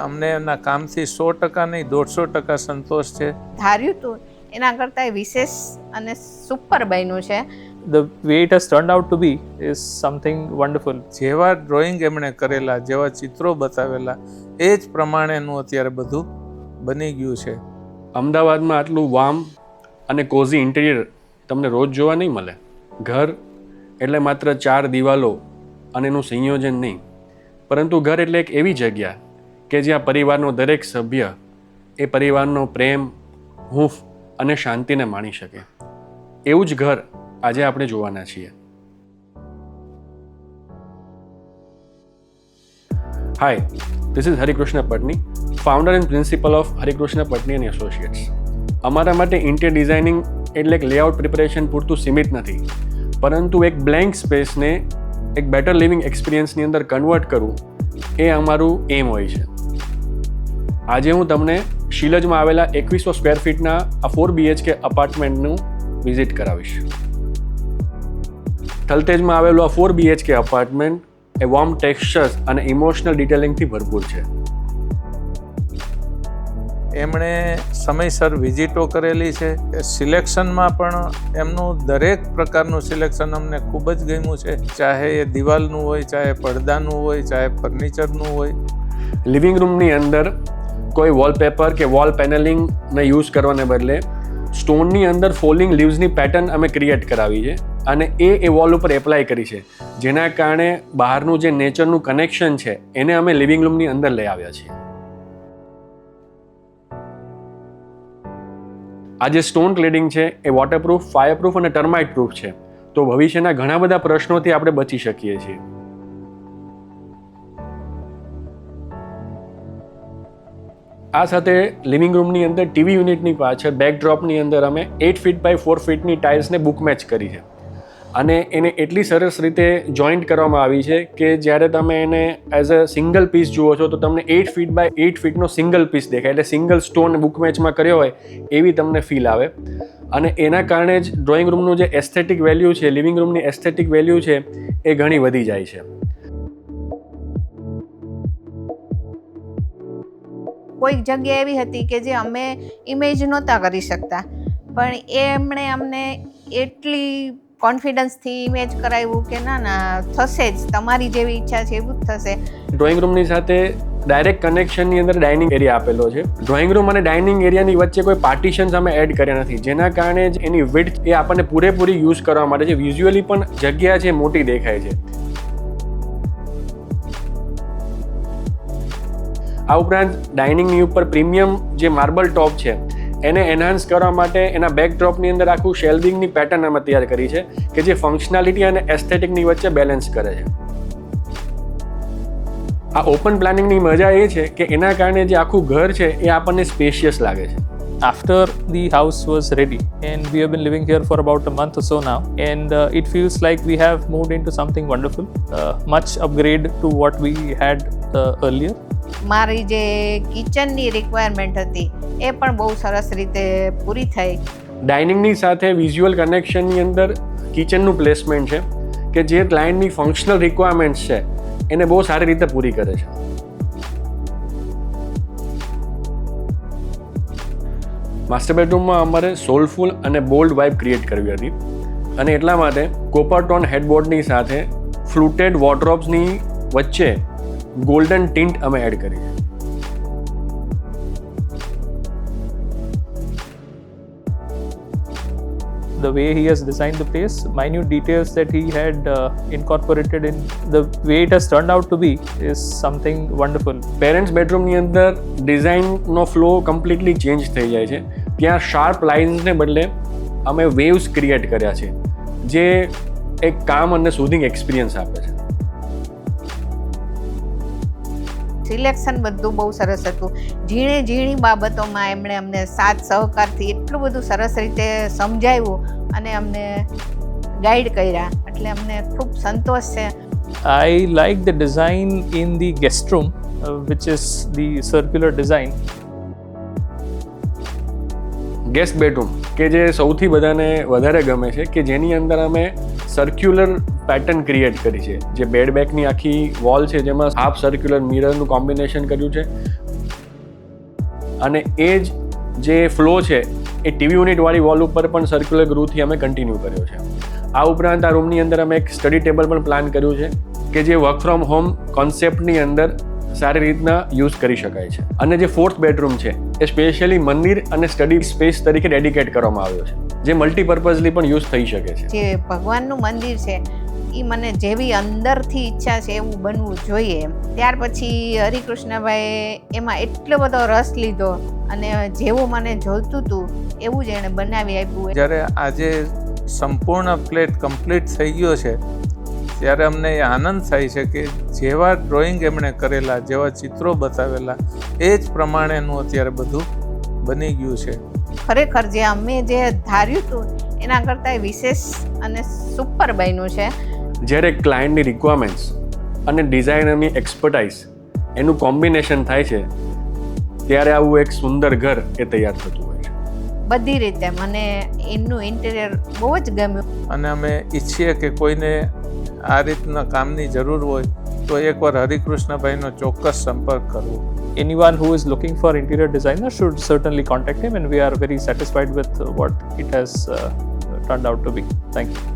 અમને એમના કામથી 100% નહીં 150% સંતોષ છે. ધાર્યું હતું એના કરતાં વિશેષ અને સુપર બન્યું છે. The way it has turned out to be is something wonderful. જેવા ડ્રોઈંગ એમણે કરેલા, જેવા ચિત્રો બતાવેલા એ જ પ્રમાણેનું અત્યારે બધું બની ગયું છે. અમદાવાદમાં આટલું વાર્મ અને કોઝી ઇન્ટિરિયર તમને રોજ જોવા નહીં મળે. ઘર એટલે માત્ર 4 દિવાલો અને એનું સંયોજન નહીં, પરંતુ ઘર એટલે એક એવી જગ્યા કે જ્યાં પરિવારનો દરેક સભ્ય એ પરિવારનો પ્રેમ, હૂંફ અને શાંતિને માણી શકે. એવું જ ઘર આજે આપણે જોવાના છીએ. Hi, this is Harikrishna Patni, founder and principal of Harikrishna Patni and associates. અમારા માટે ઇન્ટિરિયર ડિઝાઇનિંગ એટલે એક લેઆઉટ પ્રિપેરેશન પૂરતું સીમિત નથી, પરંતુ એક બ્લેન્ક સ્પેસને એક બેટર લિવિંગ એક્સપિરિયન્સની અંદર કન્વર્ટ કરવું એ અમારું એમ હોય છે. આજે હું તમને શીલજમાં આવેલા 2100 સ્ક્વેર ફીટના આ 4 BHK અપાર્ટમેન્ટનું વિઝિટ કરાવીશ. થલતેજમાં આવેલું આ 4 BHK અપાર્ટમેન્ટ એ વોર્મ ટેક્સચર્સ અને ઇમોશનલ ડિટેલિંગથી ભરપૂર છે. એમણે સમયસર વિઝિટો કરેલી છે. સિલેક્શનમાં પણ એમનું દરેક પ્રકારનું સિલેક્શન અમને ખૂબ જ ગમ્યું છે. ચાહે એ દિવાલનું હોય, ચાહે પડદાનું હોય, ચાહે ફર્નિચરનું હોય. લિવિંગ રૂમની અંદર કોઈ વોલપેપર કે વોલ પેનલિંગને યુઝ કરવાને બદલે સ્ટોનની અંદર ફોલિંગ લીવ્સની પેટર્ન અમે ક્રિએટ કરાવી છે અને એ વોલ ઉપર એપ્લાય કરી છે, જેના કારણે બહારનું જે નેચરનું કનેક્શન છે એને અમે લિવિંગ રૂમની અંદર લઈ આવ્યા છીએ. આ જે સ્ટોન ક્લેડિંગ છે એ વોટરપ્રૂફ, ફાયરપ્રૂફ અને ટર્માઇટ પ્રૂફ છે, તો ભવિષ્યના ઘણા બધા પ્રશ્નોથી આપણે બચી શકીએ છીએ. આ સાથે લિવિંગ રૂમની અંદર ટીવી યુનિટની પાછળ બેકડ્રોપની અંદર અમે 8 ફીટ બાય 4 ફીટની ટાઇલ્સને બુક મેચ કરી છે અને એને એટલી સરસ રીતે જોઈન્ટ કરવામાં આવી છે કે જ્યારે તમે એને એઝ અ સિંગલ પીસ જુઓ છો તો તમને 8 ફીટ બાય 8 ફીટનો સિંગલ પીસ દેખાય, એટલે સિંગલ સ્ટોન બુક મેચમાં કર્યો હોય એવી તમને ફીલ આવે. અને એના કારણે જ ડ્રોઈંગ રૂમનું જે એસ્થેટિક વેલ્યુ છે, લિવિંગ રૂમની એસ્થેટિક વેલ્યુ છે એ ઘણી વધી જાય છે. કોઈક જગ્યા એવી હતી કે જે અમે ઇમેજ નહોતા કરી શકતા, પણ એમણે અમને એટલી કોન્ફિડન્સથી ઇમેજ કરાવ્યું કે ના થશે જ, તમારી જેવી ઈચ્છા છે એવું જ થશે. ડ્રોઈંગ રૂમની સાથે ડાયરેક્ટ કનેક્શનની અંદર ડાઇનિંગ એરિયા આપેલો છે. ડ્રોઈંગ રૂમ અને ડાઇનિંગ એરિયાની વચ્ચે કોઈ પાર્ટીશન્સ અમે એડ કર્યા નથી, જેના કારણે જ એની વિડ્થ એ આપણને પૂરેપૂરી યુઝ કરવા માટે છે. વિઝ્યુઅલી પણ જગ્યા છે મોટી દેખાય છે. આ ઉપરાંત ડાઇનિંગની ઉપર પ્રીમિયમ જે માર્બલ ટોપ છે એને એનહાન્સ કરવા માટે એના બેકડ્રોપની અંદર આખું શેલ્વિંગની પેટર્ન અમે તૈયાર કરી છે કે જે ફંક્શનાલિટી અને એસ્થેટિકની વચ્ચે બેલેન્સ કરે છે. આ ઓપન પ્લાનિંગની મજા એ છે કે એના કારણે જે આખું ઘર છે એ આપણને સ્પેશિયસ લાગે છે. After the house was ready, and we have been living here for about a month or so now, and it feels like we have moved into something wonderful, much upgrade to what we had earlier. મારી જે કિચનની requirement હતી એ પણ બહુ સરસ રીતે પૂરી થઈ. ડાઇનિંગની સાથે visual કનેક્શનની અંદર કિચનનું પ્લેસમેન્ટ છે કે જે ક્લાયન્ટની ફંક્શનલ રિક્વાયરમેન્ટ્સ છે એને બહુ સારી રીતે પૂરી કરે છે. માસ્ટર બેડરૂમમાં અમારે સોલફુલ અને બોલ્ડ વાઇબ ક્રિએટ કરવી હતી અને એટલા માટે કોપર ટોન હેડબોર્ડની સાથે ફ્લુટેડ વોર્ડરોબ્સની વચ્ચે ગોલ્ડન ટિન્ટ અમે એડ કરી છે. The way he has designed the place, minute details that he had incorporated in the way it has turned out to be is something wonderful. Parents બેડરૂમની અંદર ડિઝાઇનનો ફ્લો કમ્પ્લીટલી ચેન્જ થઈ જાય છે. ત્યાં શાર્પ લાઇન્સને બદલે અમે વેવ્સ ક્રિએટ કર્યા છે જે એક કામ અને સુધિંગ એક્સપિરિયન્સ આપે છે. સિલેક્શન બધું બહુ સરસ હતું. ઝીણી બાબતોમાં એમણે અમને સાથ સહકારથી એટલું બધું સરસ રીતે સમજાવ્યું અને અમને ગાઈડ કર્યા, એટલે અમને ખૂબ સંતોષ છે. I like the design in the guest room, which is the circular design. Guest bedroom કે જે સૌથી બધાને વધારે ગમે છે, કે જેની અંદર અમે સર્ક્યુલર પેટર્ન ક્રિએટ કરી છે. જે બેડ બેકની આખી વોલ છે જેમાં હાફ સર્ક્યુલર મિરરનું કોમ્બિનેશન કર્યું છે, અને એ જ જે ફ્લો છે એ ટીવી યુનિટવાળી વોલ ઉપર પણ સર્ક્યુલર ગ્રુથી અમે કન્ટિન્યુ કર્યો છે. આ ઉપરાંત આ રૂમની અંદર અમે એક સ્ટડી ટેબલ પણ પ્લાન કર્યું છે કે જે વર્ક ફ્રોમ હોમ કોન્સેપ્ટની અંદર સારી રીતના યુઝ કરી શકાય છે. અને જે 4th બેડરૂમ છે એ સ્પેશિયલી મંદિર અને સ્ટડી સ્પેસ તરીકે ડેડિકેટ કરવામાં આવ્યો છે, જે મલ્ટીપર્પઝલી પણ યુઝ થઈ શકે છે. જે ભગવાનનું મંદિર છે એ મને જેવી અંદરથી ઈચ્છા છે એવું બનવું જોઈએ. ત્યાર પછી હરિકૃષ્ણભાઈ એમાં એટલો બધો રસ લીધો અને જેવું મને જોઈતું હતું એવું જ એણે બનાવી આપ્યું. જ્યારે આજે સંપૂર્ણ ફ્લેટ કમ્પ્લીટ થઈ ગયો છે ત્યારે અમને એ આનંદ થાય છે કે જેવા ડ્રોઈંગ એમણે કરેલા, જેવા ચિત્રો બતાવેલા એ જ પ્રમાણેનું અત્યારે બધું બની ગયું છે. ખરેખર જે અમે જે ધાર્યું હતું એના કરતાં વિશેષ અને સુપર બન્યું છે. જ્યારે ક્લાયન્ટની રિક્વાયરમેન્ટ્સ અને ડિઝાઇનરની એક્સપર્ટાઇઝ એનું કોમ્બિનેશન થાય છે ત્યારે આવું એક સુંદર ઘર એ તૈયાર થતું હોય છે. બધી રીતે મને એમનું ઇન્ટિરિયર બહુ જ ગમ્યું. અને અમે ઈચ્છીએ કે કોઈને આ રીતના કામની જરૂર હોય તો એકવાર હરિકૃષ્ણભાઈનો ચોક્કસ સંપર્ક કરવો. Anyone who is looking for interior designer should certainly contact him, and we are very satisfied with what it has turned out to be. Thank you.